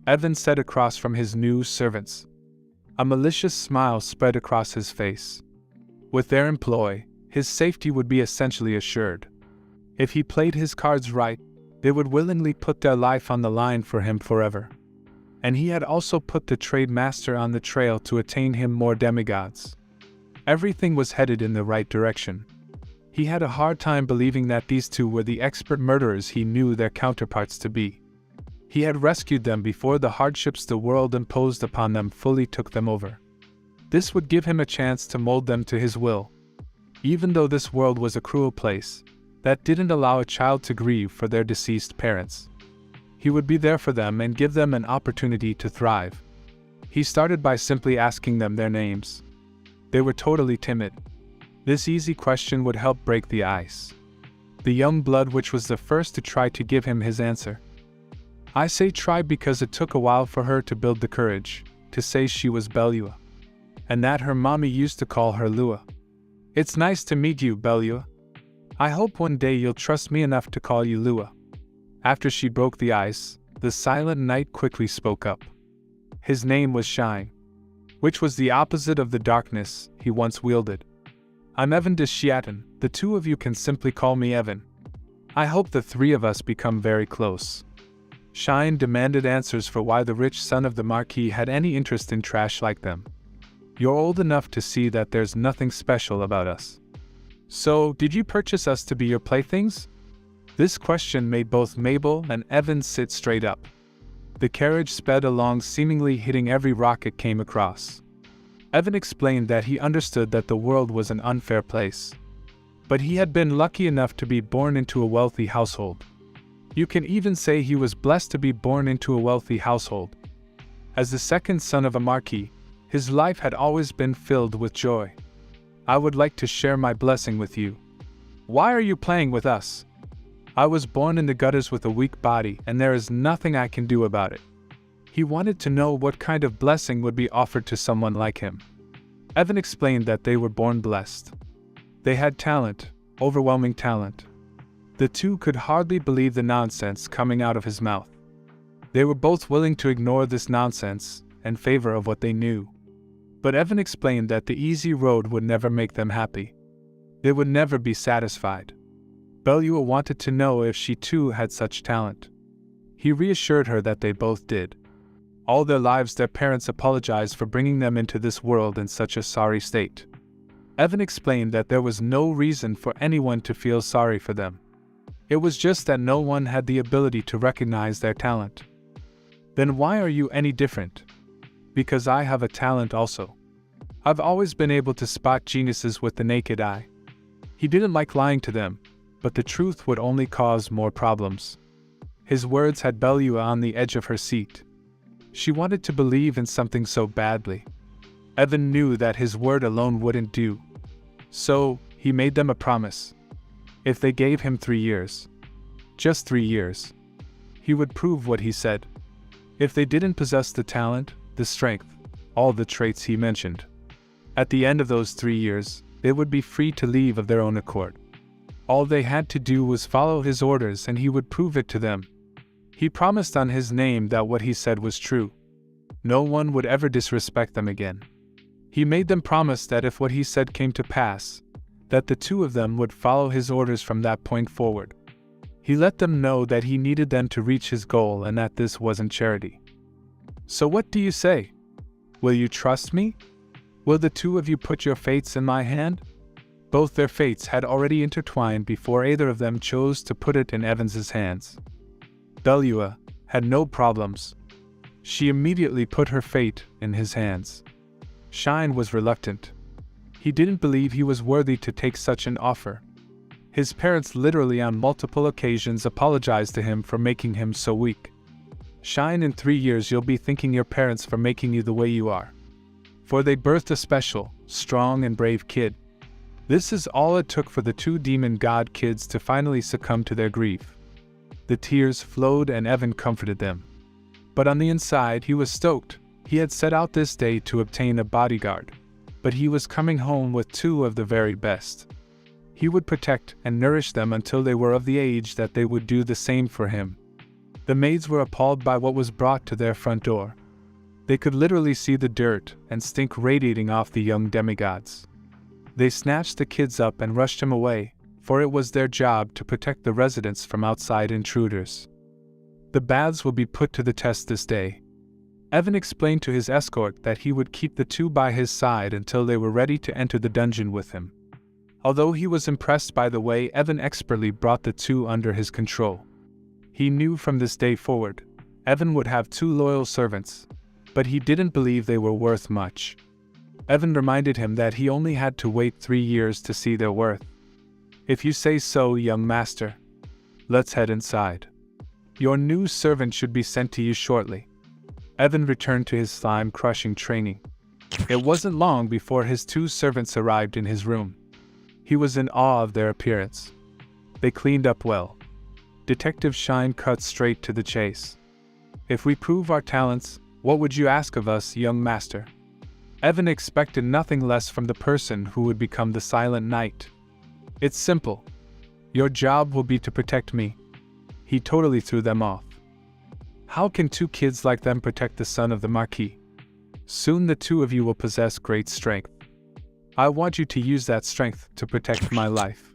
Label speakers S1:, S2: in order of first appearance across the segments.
S1: Evan sat across from his new servants. A malicious smile spread across his face. With their employ, his safety would be essentially assured. If he played his cards right, they would willingly put their life on the line for him forever. And he had also put the trade master on the trail to attain him more demigods. Everything was headed in the right direction. He had a hard time believing that these two were the expert murderers he knew their counterparts to be. He had rescued them before the hardships the world imposed upon them fully took them over. This would give him a chance to mold them to his will. Even though this world was a cruel place, that didn't allow a child to grieve for their deceased parents. He would be there for them and give them an opportunity to thrive. He started by simply asking them their names. They were totally timid. This easy question would help break the ice. The young blood which was the first to try to give him his answer. I say try because it took a while for her to build the courage to say she was Belua, and that her mommy used to call her Lua. It's nice to meet you, Belua. I hope one day you'll trust me enough to call you Lua. After she broke the ice, the silent knight quickly spoke up. His name was Shine, which was the opposite of the darkness he once wielded. I'm Evan de Shiatan, the two of you can simply call me Evan. I hope the three of us become very close. Shine demanded answers for why the rich son of the Marquis had any interest in trash like them. You're old enough to see that there's nothing special about us. So, did you purchase us to be your playthings? This question made both Mabel and Evan sit straight up. The carriage sped along, seemingly hitting every rock it came across. Evan explained that he understood that the world was an unfair place. But he had been lucky enough to be born into a wealthy household. You can even say he was blessed to be born into a wealthy household. As the second son of a marquis, his life had always been filled with joy. I would like to share my blessing with you. Why are you playing with us? I was born in the gutters with a weak body, and there is nothing I can do about it. He wanted to know what kind of blessing would be offered to someone like him. Evan explained that they were born blessed. They had talent, overwhelming talent. The two could hardly believe the nonsense coming out of his mouth. They were both willing to ignore this nonsense in favor of what they knew. But Evan explained that the easy road would never make them happy. They would never be satisfied. Belua wanted to know if she too had such talent. He reassured her that they both did. All their lives their parents apologized for bringing them into this world in such a sorry state. Evan explained that there was no reason for anyone to feel sorry for them. It was just that no one had the ability to recognize their talent. Then why are you any different? Because I have a talent also. I've always been able to spot geniuses with the naked eye. He didn't like lying to them, but the truth would only cause more problems. His words had Belua on the edge of her seat. She wanted to believe in something so badly. Evan knew that his word alone wouldn't do. So, he made them a promise. If they gave him 3 years, just 3 years, he would prove what he said. If they didn't possess the talent, the strength, all the traits he mentioned, at the end of those 3 years, they would be free to leave of their own accord. All they had to do was follow his orders and he would prove it to them. He promised on his name that what he said was true. No one would ever disrespect them again. He made them promise that if what he said came to pass, that the two of them would follow his orders from that point forward. He let them know that he needed them to reach his goal and that this wasn't charity. So what do you say? Will you trust me? Will the two of you put your fates in my hand? Both their fates had already intertwined before either of them chose to put it in Evans's hands. Belua had no problems. She immediately put her fate in his hands. Shine was reluctant. He didn't believe he was worthy to take such an offer. His parents literally on multiple occasions apologized to him for making him so weak. Shine, in 3 years you'll be thanking your parents for making you the way you are. For they birthed a special, strong and brave kid. This is all it took for the two demon god kids to finally succumb to their grief. The tears flowed and Evan comforted them. But on the inside he was stoked. He had set out this day to obtain a bodyguard. But he was coming home with 2 of the very best. He would protect and nourish them until they were of the age that they would do the same for him. The maids were appalled by what was brought to their front door. They could literally see the dirt and stink radiating off the young demigods. They snatched the kids up and rushed him away, for it was their job to protect the residents from outside intruders. The baths will be put to the test this day. Evan explained to his escort that he would keep the two by his side until they were ready to enter the dungeon with him. Although he was impressed by the way Evan expertly brought the two under his control. He knew from this day forward, Evan would have two loyal servants, but he didn't believe they were worth much. Evan reminded him that he only had to wait 3 years to see their worth. If you say so, young master. Let's head inside. Your new servant should be sent to you shortly. Evan returned to his slime-crushing training. It wasn't long before his two servants arrived in his room. He was in awe of their appearance. They cleaned up well. Detective Shine cut straight to the chase. If we prove our talents, what would you ask of us, young master? Evan expected nothing less from the person who would become the Silent Knight. It's simple. Your job will be to protect me. He totally threw them off. How can two kids like them protect the son of the Marquis? Soon the two of you will possess great strength. I want you to use that strength to protect my life.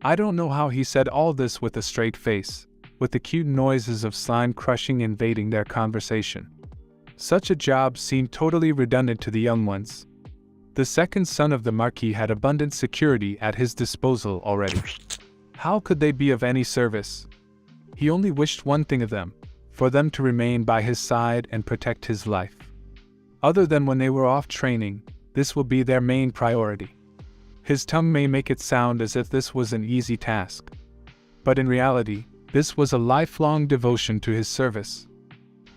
S1: I don't know how he said all this with a straight face, with the cute noises of slime crushing invading their conversation. Such a job seemed totally redundant to the young ones. The second son of the Marquis had abundant security at his disposal already. How could they be of any service? He only wished one thing of them, for them to remain by his side and protect his life. Other than when they were off training, this will be their main priority. His tongue may make it sound as if this was an easy task. But in reality, this was a lifelong devotion to his service.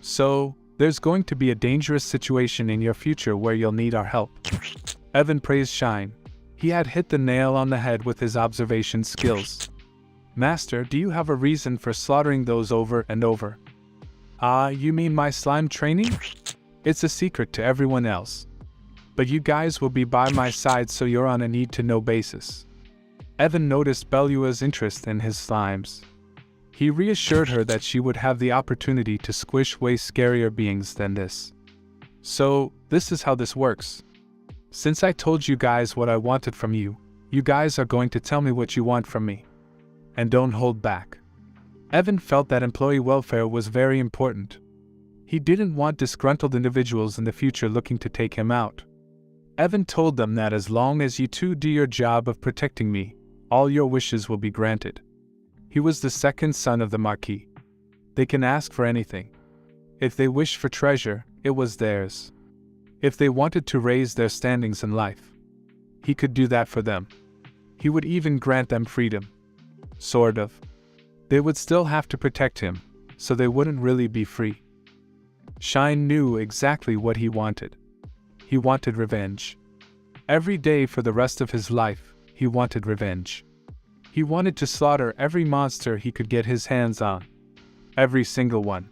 S1: So, there's going to be a dangerous situation in your future where you'll need our help. Evan praised Shine. He had hit the nail on the head with his observation skills. Master, do you have a reason for slaughtering those over and over? You mean my slime training? It's a secret to everyone else. But you guys will be by my side, so you're on a need-to-know basis. Evan noticed Bellua's interest in his slimes. He reassured her that she would have the opportunity to squish way scarier beings than this. So, this is how this works. Since I told you guys what I wanted from you, you guys are going to tell me what you want from me. And don't hold back. Evan felt that employee welfare was very important. He didn't want disgruntled individuals in the future looking to take him out. Evan told them that as long as you two do your job of protecting me, all your wishes will be granted. He was the second son of the Marquis. They can ask for anything. If they wished for treasure, it was theirs. If they wanted to raise their standings in life, he could do that for them. He would even grant them freedom. Sort of. They would still have to protect him, so they wouldn't really be free. Shine knew exactly what he wanted. He wanted revenge. Every day for the rest of his life, he wanted revenge. He wanted to slaughter every monster he could get his hands on. Every single one.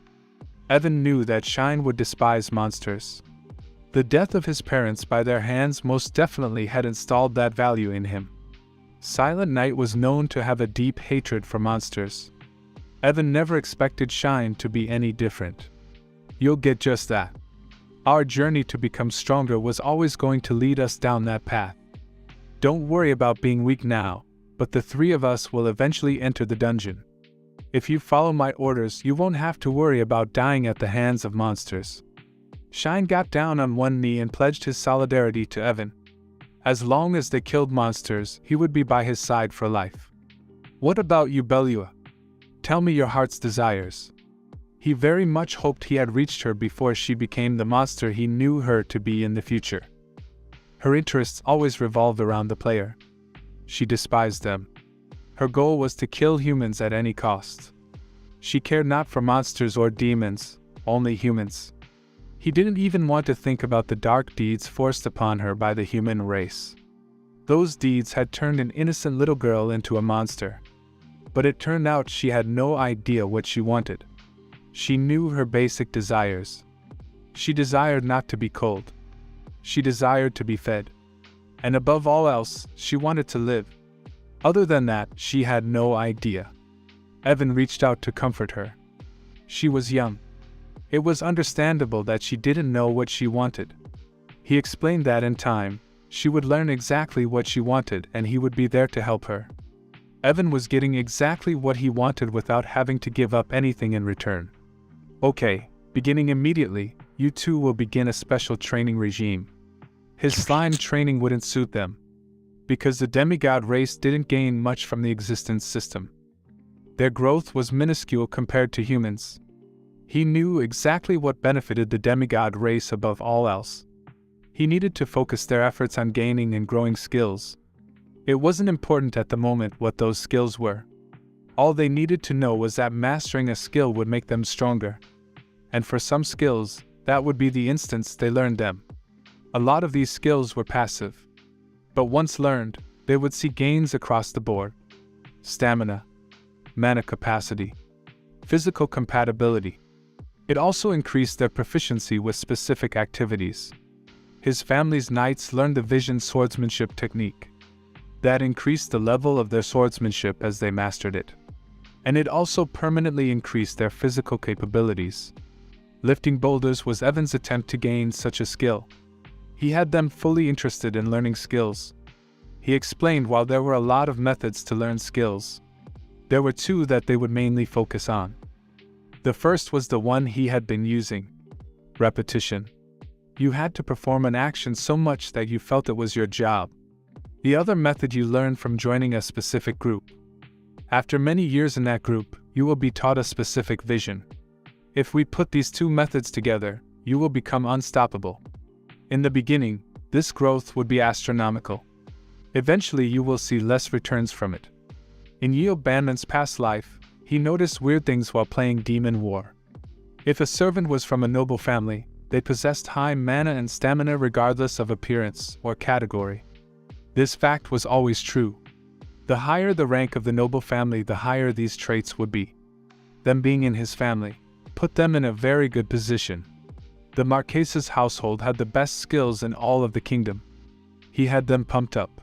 S1: Evan knew that Shine would despise monsters. The death of his parents by their hands most definitely had installed that value in him. Silent Night was known to have a deep hatred for monsters. Evan never expected Shine to be any different. You'll get just that. Our journey to become stronger was always going to lead us down that path. Don't worry about being weak now, but the three of us will eventually enter the dungeon. If you follow my orders, you won't have to worry about dying at the hands of monsters. Shine got down on one knee and pledged his solidarity to Evan. As long as they killed monsters, he would be by his side for life. What about you, Bellua? Tell me your heart's desires. He very much hoped he had reached her before she became the monster he knew her to be in the future. Her interests always revolved around the player. She despised them. Her goal was to kill humans at any cost. She cared not for monsters or demons, only humans. He didn't even want to think about the dark deeds forced upon her by the human race. Those deeds had turned an innocent little girl into a monster. But it turned out she had no idea what she wanted. She knew her basic desires. She desired not to be cold. She desired to be fed. And above all else, she wanted to live. Other than that, she had no idea. Evan reached out to comfort her. She was young. It was understandable that she didn't know what she wanted. He explained that in time, she would learn exactly what she wanted and he would be there to help her. Evan was getting exactly what he wanted without having to give up anything in return. Okay, beginning immediately, you two will begin a special training regime. His slime training wouldn't suit them, because the demigod race didn't gain much from the existence system. Their growth was minuscule compared to humans. He knew exactly what benefited the demigod race above all else. He needed to focus their efforts on gaining and growing skills. It wasn't important at the moment what those skills were. All they needed to know was that mastering a skill would make them stronger. And for some skills, that would be the instance they learned them. A lot of these skills were passive. But once learned, they would see gains across the board. Stamina, mana capacity, physical compatibility. It also increased their proficiency with specific activities. His family's knights learned the vision swordsmanship technique. That increased the level of their swordsmanship as they mastered it. And it also permanently increased their physical capabilities. Lifting boulders was Evan's attempt to gain such a skill. He had them fully interested in learning skills. He explained while there were a lot of methods to learn skills, there were two that they would mainly focus on. The first was the one he had been using. Repetition. You had to perform an action so much that you felt it was your job. The other method you learned from joining a specific group. After many years in that group, you will be taught a specific vision. If we put these two methods together, you will become unstoppable. In the beginning, this growth would be astronomical. Eventually you will see less returns from it. In Yeo Banman's past life, he noticed weird things while playing Demon War. If a servant was from a noble family, they possessed high mana and stamina regardless of appearance or category. This fact was always true. The higher the rank of the noble family, the higher these traits would be. Them being in his family put them in a very good position. The Marques's household had the best skills in all of the kingdom. He had them pumped up.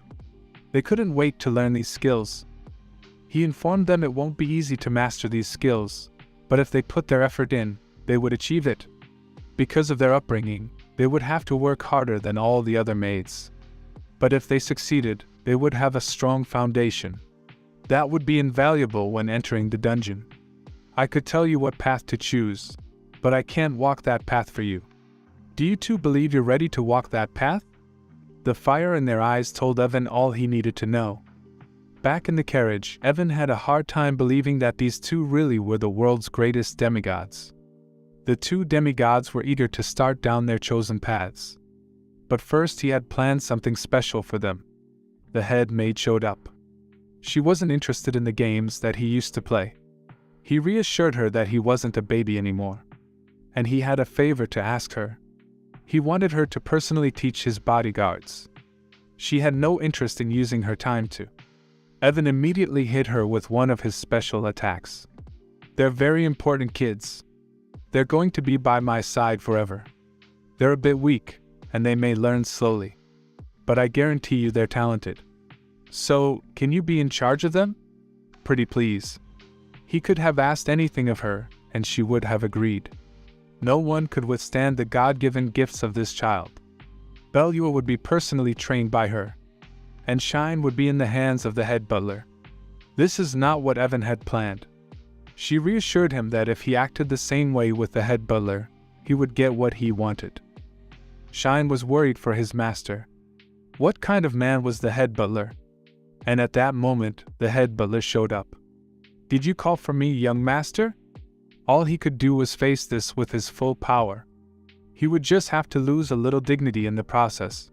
S1: They couldn't wait to learn these skills. He informed them it won't be easy to master these skills, but if they put their effort in, they would achieve it. Because of their upbringing, they would have to work harder than all the other maids. But if they succeeded, they would have a strong foundation. That would be invaluable when entering the dungeon. I could tell you what path to choose, but I can't walk that path for you. Do you two believe you're ready to walk that path? The fire in their eyes told Evan all he needed to know. Back in the carriage, Evan had a hard time believing that these two really were the world's greatest demigods. The two demigods were eager to start down their chosen paths. But first he had planned something special for them. The head maid showed up. She wasn't interested in the games that he used to play. He reassured her that he wasn't a baby anymore. And he had a favor to ask her. He wanted her to personally teach his bodyguards. She had no interest in using her time to. Evan immediately hit her with one of his special attacks. They're very important kids. They're going to be by my side forever. They're a bit weak, and they may learn slowly. But I guarantee you they're talented. So, can you be in charge of them? Pretty please. He could have asked anything of her, and she would have agreed. No one could withstand the God-given gifts of this child. Belua would be personally trained by her, and Shine would be in the hands of the head butler. This is not what Evan had planned. She reassured him that if he acted the same way with the head butler, he would get what he wanted. Shine was worried for his master. What kind of man was the head butler? And at that moment, the head butler showed up. Did you call for me, young master? All he could do was face this with his full power. He would just have to lose a little dignity in the process.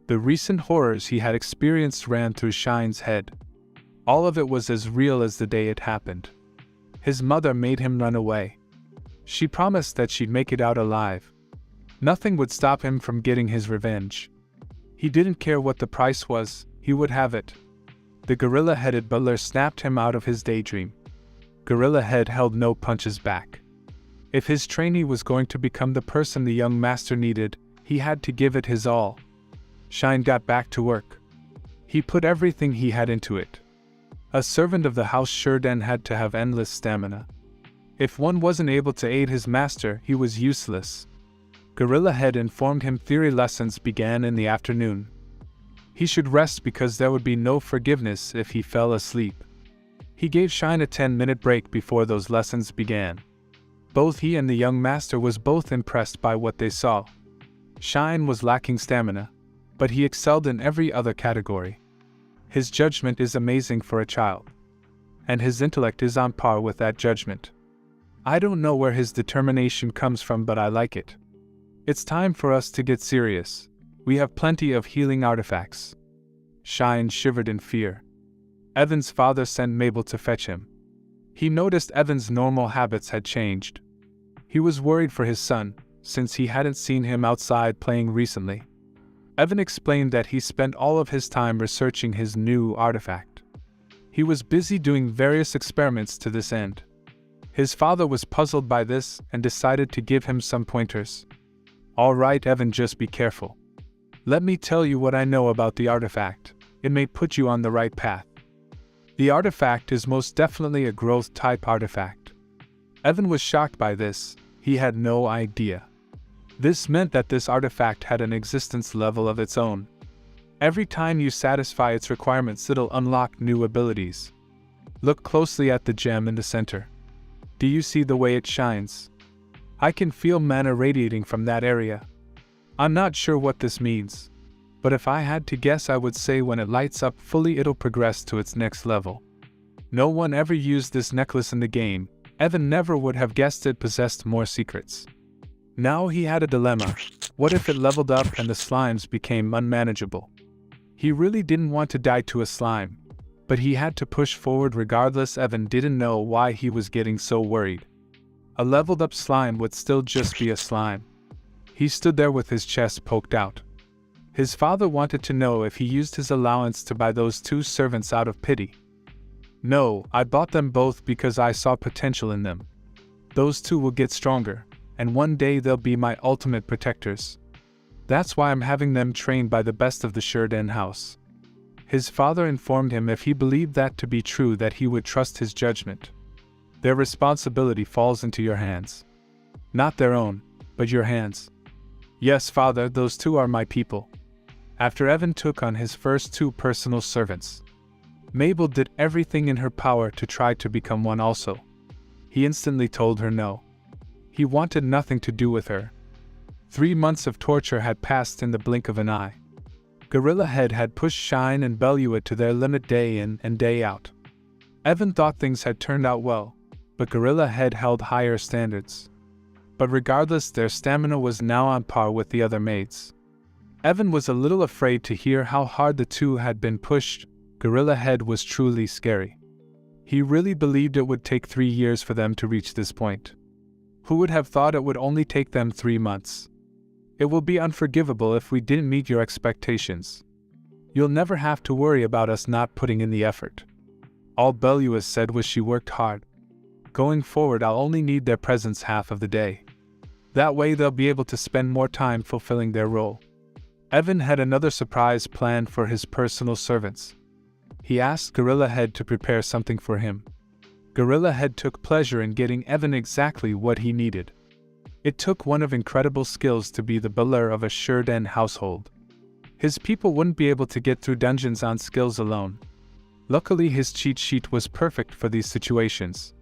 S1: The recent horrors he had experienced ran through Shine's head. All of it was as real as the day it happened. His mother made him run away. She promised that she'd make it out alive. Nothing would stop him from getting his revenge. He didn't care what the price was, he would have it. The gorilla-headed butler snapped him out of his daydream. Gorilla Head held no punches back. If his trainee was going to become the person the young master needed, he had to give it his all. Shine got back to work. He put everything he had into it. A servant of the house sure then had to have endless stamina. If one wasn't able to aid his master, he was useless. Gorilla Head informed him theory lessons began in the afternoon. He should rest because there would be no forgiveness if he fell asleep. He gave Shine a 10-minute break before those lessons began. Both he and the young master was both impressed by what they saw. Shine was lacking stamina, but he excelled in every other category. His judgment is amazing for a child, and his intellect is on par with that judgment. I don't know where his determination comes from, but I like it. It's time for us to get serious. We have plenty of healing artifacts. Shine shivered in fear. Evan's father sent Mabel to fetch him. He noticed Evan's normal habits had changed. He was worried for his son, since he hadn't seen him outside playing recently. Evan explained that he spent all of his time researching his new artifact. He was busy doing various experiments to this end. His father was puzzled by this and decided to give him some pointers. All right, Evan, just be careful. Let me tell you what I know about the artifact. It may put you on the right path. The artifact is most definitely a growth-type artifact. Evan was shocked by this. He had no idea. This meant that this artifact had an existence level of its own. Every time you satisfy its requirements, it'll unlock new abilities. Look closely at the gem in the center. Do you see the way it shines? I can feel mana radiating from that area. I'm not sure what this means, but if I had to guess, I would say when it lights up fully, it'll progress to its next level. No one ever used this necklace in the game. Evan never would have guessed it possessed more secrets. Now he had a dilemma. What if it leveled up and the slimes became unmanageable? He really didn't want to die to a slime, but he had to push forward regardless. Evan didn't know why he was getting so worried. A leveled up slime would still just be a slime. He stood there with his chest poked out. His father wanted to know if he used his allowance to buy those 2 servants out of pity. No, I bought them both because I saw potential in them. Those 2 will get stronger, and one day they'll be my ultimate protectors. That's why I'm having them trained by the best of the Shurden house. His father informed him if he believed that to be true, that he would trust his judgment. Their responsibility falls into your hands. Not their own, but your hands. Yes, father, those 2 are my people. After Evan took on his first 2 personal servants, Mabel did everything in her power to try to become one also. He instantly told her no. He wanted nothing to do with her. 3 months of torture had passed in the blink of an eye. Gorilla Head had pushed Shine and Belua to their limit day in and day out. Evan thought things had turned out well, but Gorilla Head held higher standards. But regardless, their stamina was now on par with the other maids. Evan was a little afraid to hear how hard the 2 had been pushed. Gorilla Head was truly scary. He really believed it would take 3 years for them to reach this point. Who would have thought it would only take them 3 months? It will be unforgivable if we didn't meet your expectations. You'll never have to worry about us not putting in the effort. All Belua said was she worked hard. Going forward, I'll only need their presence half of the day. That way they'll be able to spend more time fulfilling their role. Evan had another surprise planned for his personal servants. He asked Gorilla Head to prepare something for him. Gorilla Head took pleasure in getting Evan exactly what he needed. It took one of incredible skills to be the builder of a Shurden household. His people wouldn't be able to get through dungeons on skills alone. Luckily, his cheat sheet was perfect for these situations.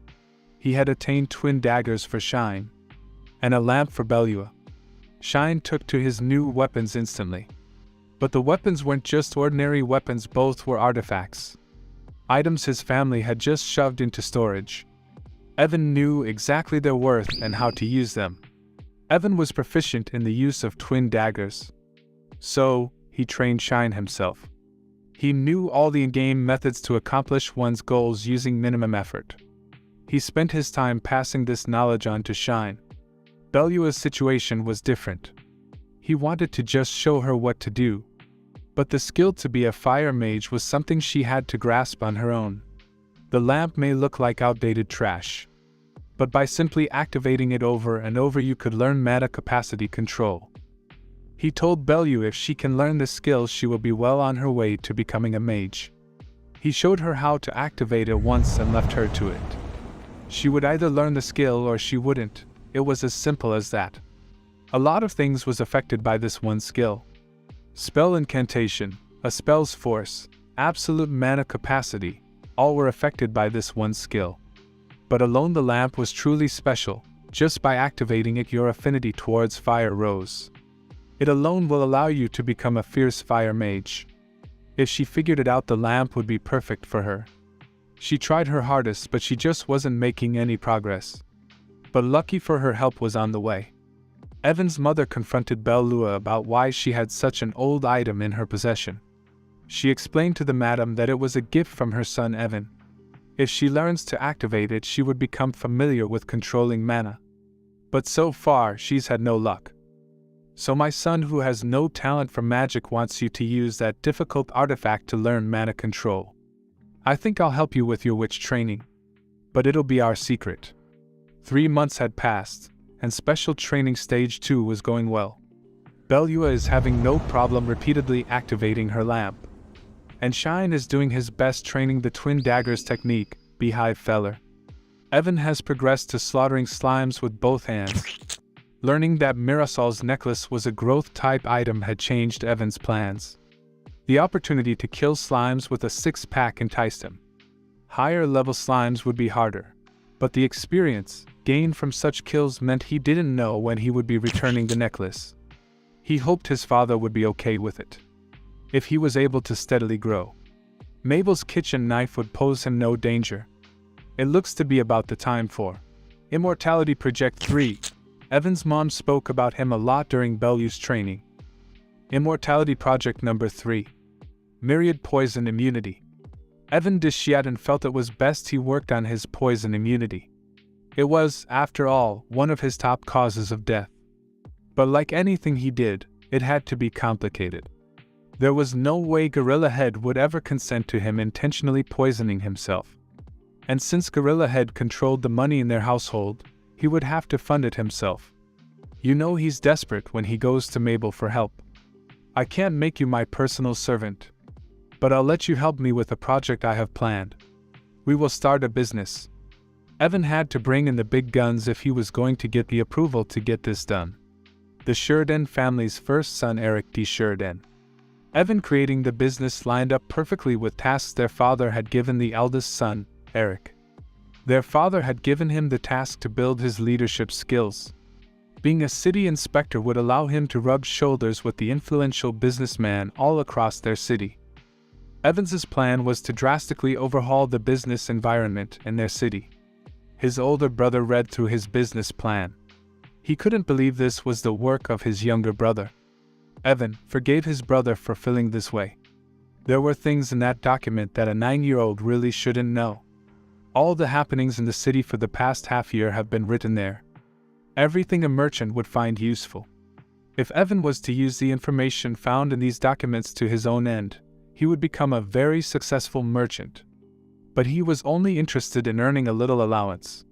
S1: He had attained twin daggers for Shine, and a lamp for Belua. Shine took to his new weapons instantly. But the weapons weren't just ordinary weapons, both were artifacts. Items his family had just shoved into storage. Evan knew exactly their worth and how to use them. Evan was proficient in the use of twin daggers. So, he trained Shine himself. He knew all the in-game methods to accomplish one's goals using minimum effort. He spent his time passing this knowledge on to Shine. Belua's situation was different. He wanted to just show her what to do. But the skill to be a fire mage was something she had to grasp on her own. The lamp may look like outdated trash, but by simply activating it over and over you could learn mana capacity control. He told Belua if she can learn this skill she will be well on her way to becoming a mage. He showed her how to activate it once and left her to it. She would either learn the skill or she wouldn't. It was as simple as that. A lot of things was affected by this one skill. Spell incantation, a spell's force, absolute mana capacity, all were affected by this one skill. But alone the lamp was truly special. Just by activating it, your affinity towards fire rose. It alone will allow you to become a fierce fire mage. If she figured it out, the lamp would be perfect for her. She tried her hardest, but she just wasn't making any progress. But lucky for her, help was on the way. Evan's mother confronted Bellua about why she had such an old item in her possession. She explained to the madam that it was a gift from her son Evan. If she learns to activate it, she would become familiar with controlling mana. But so far, she's had no luck. So my son, who has no talent for magic, wants you to use that difficult artifact to learn mana control. I think I'll help you with your witch training. But it'll be our secret. 3 months had passed, and special training stage 2 was going well. Bellua is having no problem repeatedly activating her lamp. And Shine is doing his best training the twin daggers technique, Beehive Feller. Evan has progressed to slaughtering slimes with both hands. Learning that Mirasol's necklace was a growth-type item had changed Evan's plans. The opportunity to kill slimes with a 6-pack enticed him. Higher-level slimes would be harder, but the experience gained from such kills meant he didn't know when he would be returning the necklace. He hoped his father would be okay with it. If he was able to steadily grow, Mabel's kitchen knife would pose him no danger. It looks to be about the time for Immortality Project 3. Evan's mom spoke about him a lot during Bellu's training. Immortality Project number 3. Myriad Poison Immunity. Evan Dishiadan felt it was best he worked on his poison immunity. It was, after all, one of his top causes of death. But like anything he did, it had to be complicated. There was no way Gorilla Head would ever consent to him intentionally poisoning himself. And since Gorilla Head controlled the money in their household, he would have to fund it himself. You know he's desperate when he goes to Mabel for help. I can't make you my personal servant, but I'll let you help me with a project I have planned. We will start a business. Evan had to bring in the big guns if he was going to get the approval to get this done. The Sheridan family's first son, Eric D. Sheridan. Evan creating the business lined up perfectly with tasks their father had given the eldest son, Eric. Their father had given him the task to build his leadership skills. Being a city inspector would allow him to rub shoulders with the influential businessman all across their city. Evans's plan was to drastically overhaul the business environment in their city. His older brother read through his business plan. He couldn't believe this was the work of his younger brother. Evan forgave his brother for feeling this way. There were things in that document that a 9-year-old really shouldn't know. All the happenings in the city for the past half-year have been written there. Everything a merchant would find useful. If Evan was to use the information found in these documents to his own end, he would become a very successful merchant. But he was only interested in earning a little allowance.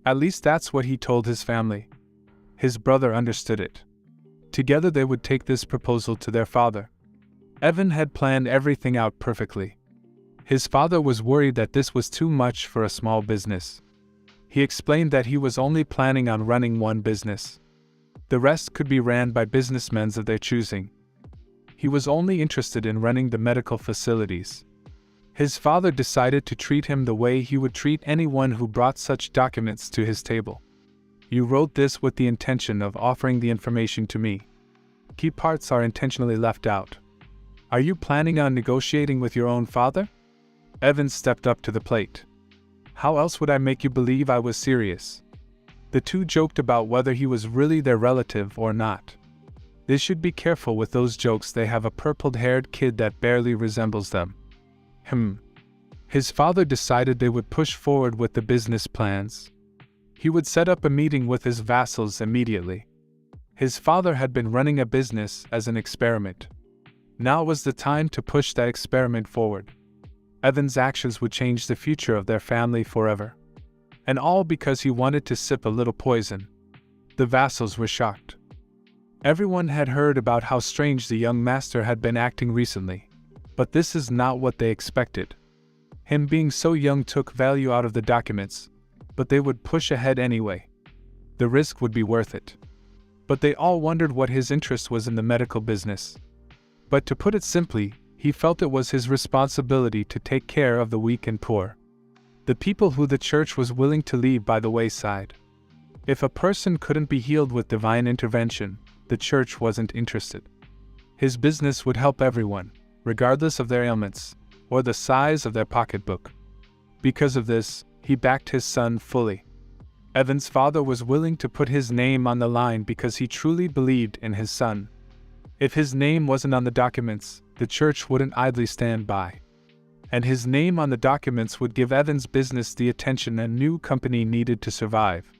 S1: At least that's what he told his family. His brother understood it. Together they would take this proposal to their father. Evan had planned everything out perfectly. His father was worried that this was too much for a small business. He explained that he was only planning on running one business. The rest could be ran by businessmen of their choosing. He was only interested in running the medical facilities. His father decided to treat him the way he would treat anyone who brought such documents to his table. You wrote this with the intention of offering the information to me. Key parts are intentionally left out. Are you planning on negotiating with your own father? Evan stepped up to the plate. How else would I make you believe I was serious? The two joked about whether he was really their relative or not. They should be careful with those jokes. They have a purple-haired kid that barely resembles them. His father decided they would push forward with the business plans. He would set up a meeting with his vassals immediately. His father had been running a business as an experiment. Now was the time to push that experiment forward. Evan's actions would change the future of their family forever. And all because he wanted to sip a little poison. The vassals were shocked. Everyone had heard about how strange the young master had been acting recently. But this is not what they expected. Him being so young took value out of the documents. but they would push ahead anyway. The risk would be worth it. But they all wondered what his interest was in the medical business. But to put it simply, he felt it was his responsibility to take care of the weak and poor. The people who the church was willing to leave by the wayside. If a person couldn't be healed with divine intervention, the church wasn't interested. His business would help everyone, regardless of their ailments, or the size of their pocketbook. Because of this, he backed his son fully. Evan's father was willing to put his name on the line because he truly believed in his son. If his name wasn't on the documents, the church wouldn't idly stand by. And his name on the documents would give Evan's business the attention a new company needed to survive.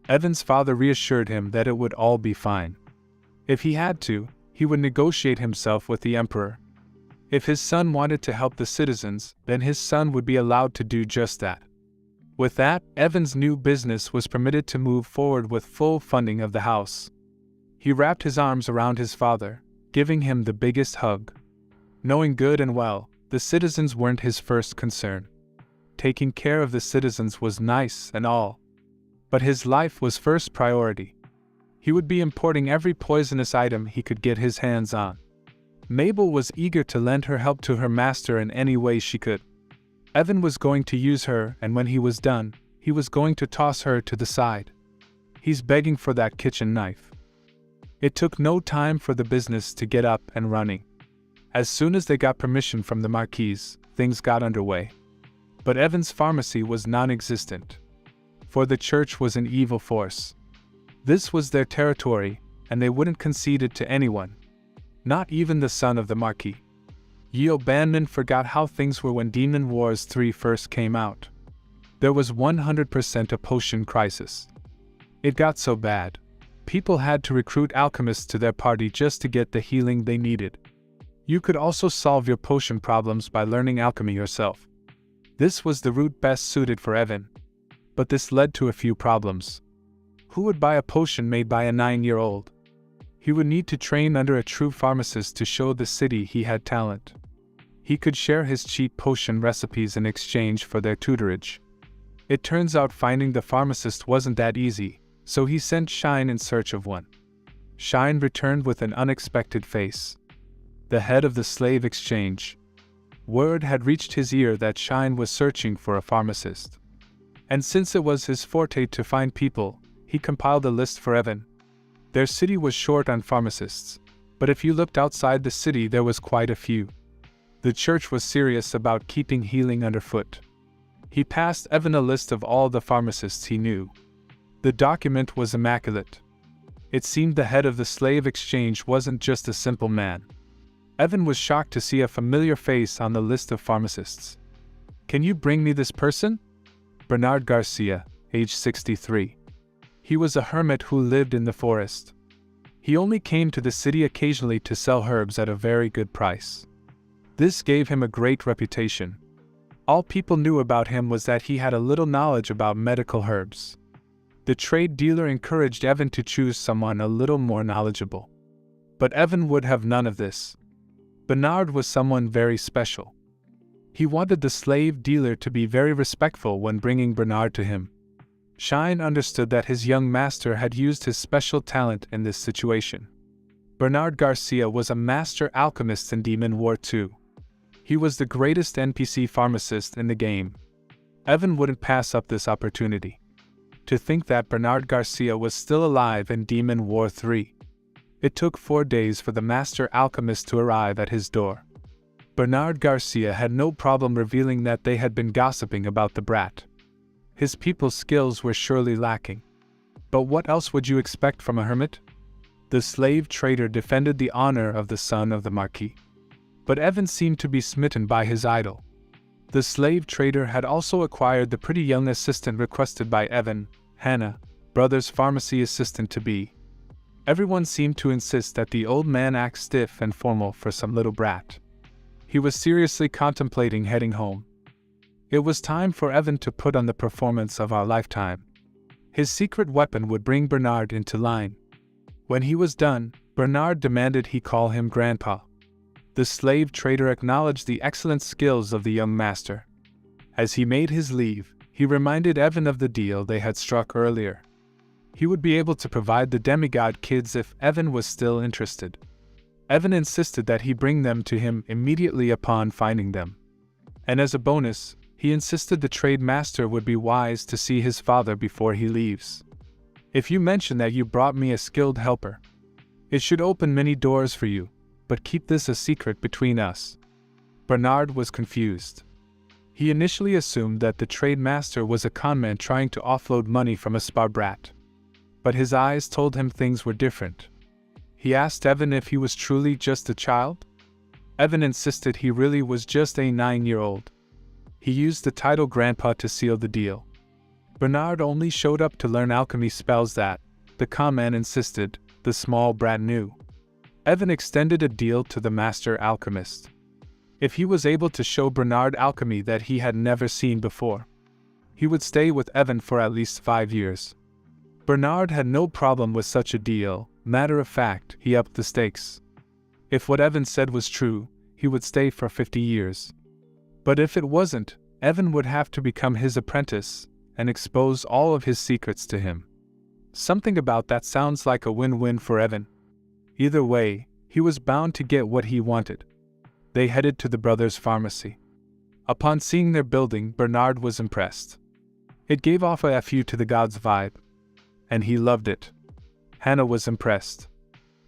S1: Evan's father reassured him that it would all be fine. If he had to, he would negotiate himself with the emperor. If his son wanted to help the citizens, then his son would be allowed to do just that. With that, Evan's new business was permitted to move forward with full funding of the house. He wrapped his arms around his father, giving him the biggest hug. Knowing good and well, the citizens weren't his first concern. Taking care of the citizens was nice and all. But his life was first priority. He would be importing every poisonous item he could get his hands on. Mabel was eager to lend her help to her master in any way she could. Evan was going to use her, and when he was done, he was going to toss her to the side. He's begging for that kitchen knife. It took no time for the business to get up and running. As soon as they got permission from the Marquise, things got underway. But Evan's pharmacy was non-existent. For the church was an evil force. This was their territory, and they wouldn't concede it to anyone. Not even the son of the Marquis. Yeo Banman forgot how things were when Demon Wars 3 first came out. There was 100% a potion crisis. It got so bad. People had to recruit alchemists to their party just to get the healing they needed. You could also solve your potion problems by learning alchemy yourself. This was the route best suited for Evan. But this led to a few problems. Who would buy a potion made by a 9-year-old? He would need to train under a true pharmacist to show the city he had talent. He could share his cheap potion recipes in exchange for their tutorage. It turns out finding the pharmacist wasn't that easy, so he sent Shine in search of one. Shine returned with an unexpected face. The head of the slave exchange. Word had reached his ear that Shine was searching for a pharmacist. And since it was his forte to find people, he compiled a list for Evan. Their city was short on pharmacists, but if you looked outside the city there was quite a few. The church was serious about keeping healing underfoot. He passed Evan a list of all the pharmacists he knew. The document was immaculate. It seemed the head of the slave exchange wasn't just a simple man. Evan was shocked to see a familiar face on the list of pharmacists. "Can you bring me this person?" Bernard Garcia, age 63. He was a hermit who lived in the forest. He only came to the city occasionally to sell herbs at a very good price. This gave him a great reputation. All people knew about him was that he had a little knowledge about medical herbs. The trade dealer encouraged Evan to choose someone a little more knowledgeable. But Evan would have none of this. Bernard was someone very special. He wanted the slave dealer to be very respectful when bringing Bernard to him. Shine understood that his young master had used his special talent in this situation. Bernard Garcia was a master alchemist in Demon War 2. He was the greatest NPC pharmacist in the game. Evan wouldn't pass up this opportunity. To think that Bernard Garcia was still alive in Demon War 3. It took 4 days for the master alchemist to arrive at his door. Bernard Garcia had no problem revealing that they had been gossiping about the brat. His people's skills were surely lacking. But what else would you expect from a hermit? The slave trader defended the honor of the son of the Marquis. But Evan seemed to be smitten by his idol. The slave trader had also acquired the pretty young assistant requested by Evan, Hannah, brother's pharmacy assistant-to-be. Everyone seemed to insist that the old man act stiff and formal for some little brat. He was seriously contemplating heading home. It was time for Evan to put on the performance of our lifetime. His secret weapon would bring Bernard into line. When he was done, Bernard demanded he call him Grandpa. The slave trader acknowledged the excellent skills of the young master. As he made his leave, He reminded Evan of the deal they had struck earlier. He would be able to provide the demigod kids if Evan was still interested. Evan insisted that he bring them to him immediately upon finding them. And as a bonus, he insisted the trade master would be wise to see his father before he leaves. If you mention that you brought me a skilled helper, it should open many doors for you, but keep this a secret between us. Bernard was confused. He initially assumed that the trade master was a conman trying to offload money from a spa brat. But his eyes told him things were different. He asked Evan if he was truly just a child. Evan insisted he really was just a 9-year-old. He used the title Grandpa to seal the deal. Bernard only showed up to learn alchemy spells that, the conman insisted, the small brat knew. Evan extended a deal to the master alchemist. If he was able to show Bernard alchemy that he had never seen before, he would stay with Evan for at least 5 years. Bernard had no problem with such a deal. Matter of fact, he upped the stakes. If what Evan said was true, he would stay for 50 years. But if it wasn't, Evan would have to become his apprentice and expose all of his secrets to him. Something about that sounds like a win-win for Evan. Either way, he was bound to get what he wanted. They headed to the brothers' pharmacy. Upon seeing their building, Bernard was impressed. It gave off a "F you to the gods" vibe, and he loved it. Hannah was impressed.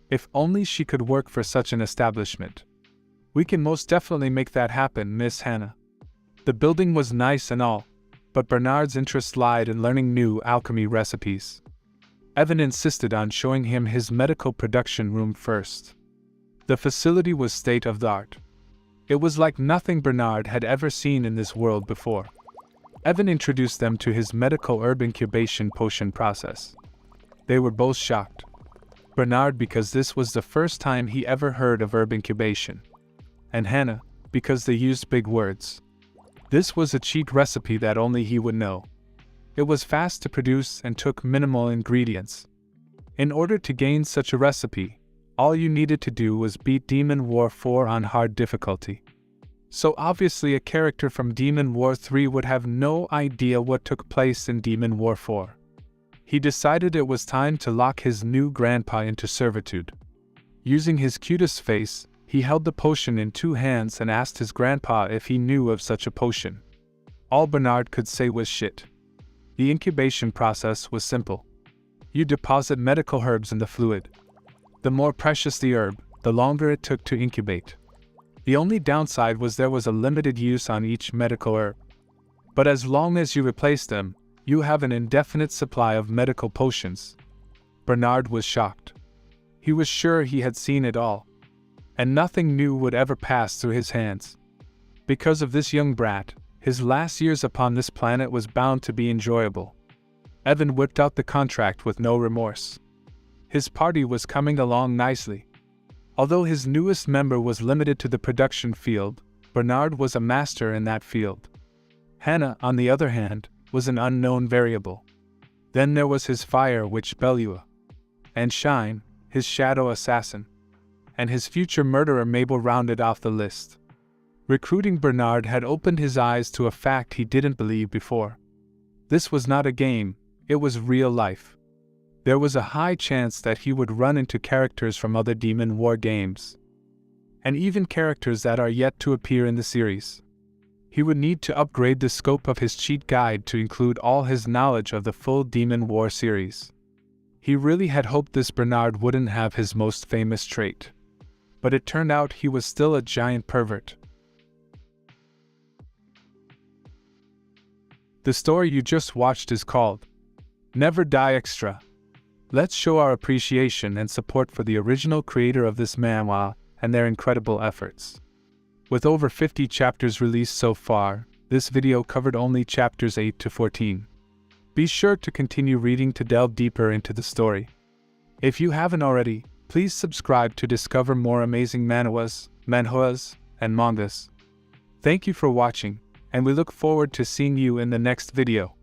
S1: If only she could work for such an establishment. "We can most definitely make that happen, Miss Hannah." The building was nice and all, but Bernard's interest lied in learning new alchemy recipes. Evan insisted on showing him his medical production room first. The facility was state-of-the-art. It was like nothing Bernard had ever seen in this world before. Evan introduced them to his medical herb incubation potion process. They were both shocked. Bernard because this was the first time he ever heard of herb incubation. And Hannah because they used big words. This was a cheat recipe that only he would know. It was fast to produce and took minimal ingredients. In order to gain such a recipe, all you needed to do was beat Demon War 4 on hard difficulty. So obviously a character from Demon War 3 would have no idea what took place in Demon War 4. He decided it was time to lock his new grandpa into servitude. Using his cutest face, he held the potion in 2 hands and asked his grandpa if he knew of such a potion. All Bernard could say was shit. The incubation process was simple. You deposit medical herbs in the fluid. The more precious the herb, the longer it took to incubate. The only downside was there was a limited use on each medical herb. But as long as you replace them, you have an indefinite supply of medical potions. Bernard was shocked. He was sure he had seen it all, and nothing new would ever pass through his hands. Because of this young brat, his last years upon this planet was bound to be enjoyable. Evan whipped out the contract with no remorse. His party was coming along nicely. Although his newest member was limited to the production field, Bernard was a master in that field. Hannah, on the other hand, was an unknown variable. Then there was his fire witch Belua. And Shine, his shadow assassin. And his future murderer Mabel rounded off the list. Recruiting Bernard had opened his eyes to a fact he didn't believe before. This was not a game, it was real life. There was a high chance that he would run into characters from other Demon War games. And even characters that are yet to appear in the series. He would need to upgrade the scope of his cheat guide to include all his knowledge of the full Demon War series. He really had hoped this Bernard wouldn't have his most famous trait. But it turned out he was still a giant pervert. The story you just watched is called Never Die Extra. Let's show our appreciation and support for the original creator of this manhwa and their incredible efforts. With over 50 chapters released so far, this video covered only chapters 8 to 14. Be sure to continue reading to delve deeper into the story. If you haven't already, please subscribe to discover more amazing manhwas, and mangas. Thank you for watching, and we look forward to seeing you in the next video.